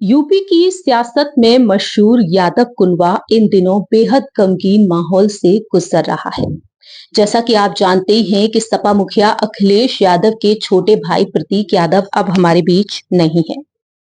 UP की सियासत में मशहूर यादव कुनबा इन दिनों बेहद गमगीन माहौल से गुजर रहा है। जैसा कि आप जानते ही हैं कि सपा मुखिया अखिलेश यादव के छोटे भाई प्रतीक यादव अब हमारे बीच नहीं है।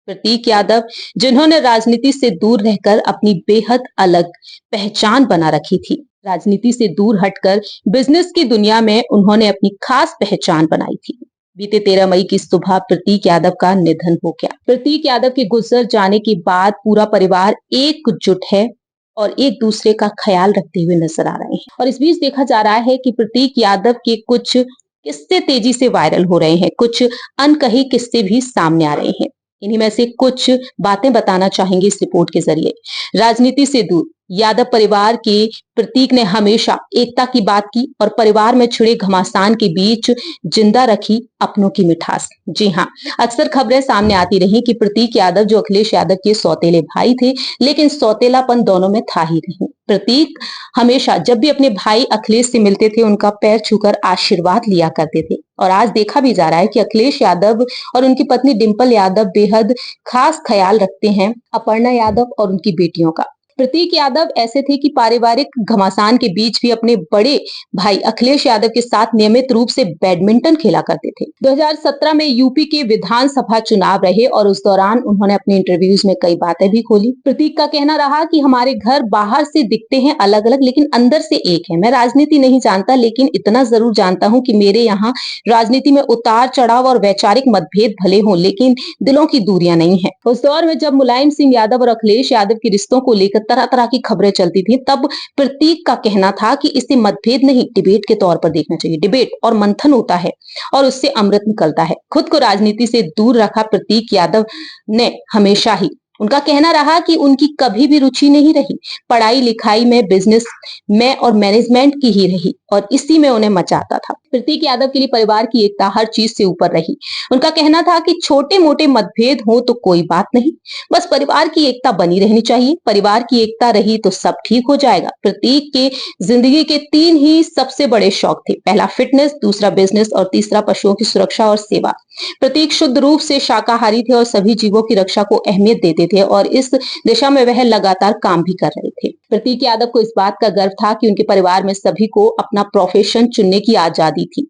प्रतीक यादव, जिन्होंने राजनीति से दूर रहकर अपनी बेहद अलग पहचान बना रखी थी, राजनीति से दूर हटकर बिजनेस की दुनिया में उन्होंने अपनी खास पहचान बनाई थी। बीते 13 मई की सुबह प्रतीक यादव का निधन हो गया। प्रतीक यादव के गुजर जाने के बाद पूरा परिवार एकजुट है और एक दूसरे का ख्याल रखते हुए नजर आ रहे हैं। और इस बीच देखा जा रहा है कि प्रतीक यादव के कुछ किस्से तेजी से वायरल हो रहे हैं, कुछ अनकही किस्से भी सामने आ रहे हैं। इन्हीं में से कुछ बातें बताना चाहेंगे इस रिपोर्ट के जरिए। राजनीति से दूर यादव परिवार के प्रतीक ने हमेशा एकता की बात की और परिवार में छिड़े घमासान के बीच जिंदा रखी अपनों की मिठास। जी हाँ, अक्सर खबरें सामने आती रही कि प्रतीक यादव जो अखिलेश यादव के सौतेले भाई थे, लेकिन सौतेलापन दोनों में था ही नहीं। प्रतीक हमेशा जब भी अपने भाई अखिलेश से मिलते थे, उनका पैर छूकर आशीर्वाद लिया करते थे। और आज देखा भी जा रहा है कि अखिलेश यादव और उनकी पत्नी डिंपल यादव बेहद खास ख्याल रखते हैं अपर्णा यादव और उनकी बेटियों का। प्रतीक यादव ऐसे थे कि पारिवारिक घमासान के बीच भी अपने बड़े भाई अखिलेश यादव के साथ नियमित रूप से बैडमिंटन खेला करते थे। 2017 में यूपी के विधानसभा चुनाव रहे और उस दौरान उन्होंने अपने इंटरव्यूज में कई बातें भी खोली। प्रतीक का कहना रहा कि हमारे घर बाहर से दिखते हैं अलग अलग, लेकिन अंदर से एक है। मैं राजनीति नहीं जानता, लेकिन इतना जरूर जानता हूँ कि मेरे यहाँ राजनीति में उतार चढ़ाव और वैचारिक मतभेद भले हों, लेकिन दिलों की दूरियां नहीं है। उस दौर में जब मुलायम सिंह यादव और अखिलेश यादव के रिश्तों को लेकर तरह तरह की खबरें चलती थी, तब प्रतीक का कहना था कि इसे मतभेद नहीं, डिबेट के तौर पर देखना चाहिए। डिबेट और मंथन होता है और उससे अमृत निकलता है। खुद को राजनीति से दूर रखा प्रतीक यादव ने हमेशा ही, उनका कहना रहा कि उनकी कभी भी रुचि नहीं रही पढ़ाई लिखाई में, बिजनेस में और मैनेजमेंट की ही रही और इसी में उन्हें मजा आता था। प्रतीक यादव के लिए परिवार की एकता हर चीज से ऊपर रही। उनका कहना था कि छोटे मोटे मतभेद हो तो कोई बात नहीं, बस परिवार की एकता बनी रहनी चाहिए। परिवार की एकता रही तो सब ठीक हो जाएगा। प्रतीक के जिंदगी के 3 ही सबसे बड़े शौक थे, पहला फिटनेस, दूसरा बिजनेस और तीसरा पशुओं की सुरक्षा और सेवा। प्रतीक शुद्ध रूप से शाकाहारी थे और सभी जीवों की रक्षा को अहमियत देते थे और इस दिशा में वह लगातार काम भी कर रहे थे। प्रतीक यादव को इस बात का गर्व था कि उनके परिवार में सभी को अपना प्रोफेशन चुनने की आजादी थी।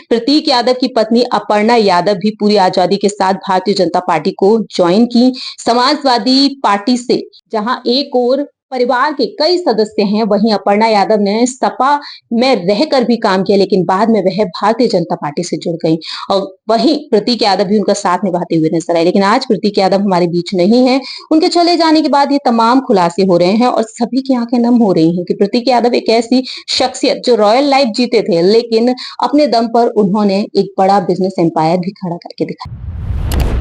प्रतीक यादव की पत्नी अपर्णा यादव भी पूरी आजादी के साथ भारतीय जनता पार्टी को ज्वाइन की। समाजवादी पार्टी से जहां एक और परिवार के कई सदस्य हैं, वहीं अपर्णा यादव ने सपा में रहकर भी काम किया, लेकिन बाद में वह भारतीय जनता पार्टी से जुड़ गई और वहीं प्रतीक यादव भी उनका साथ निभाते हुए नजर आए। लेकिन आज प्रतीक यादव हमारे बीच नहीं है। उनके चले जाने के बाद ये तमाम खुलासे हो रहे हैं और सभी की आंखें नम हो रही हैं कि प्रतीक यादव एक ऐसी शख्सियत जो रॉयल लाइफ जीते थे, लेकिन अपने दम पर उन्होंने एक बड़ा बिजनेस एम्पायर भी खड़ा करके दिखाया।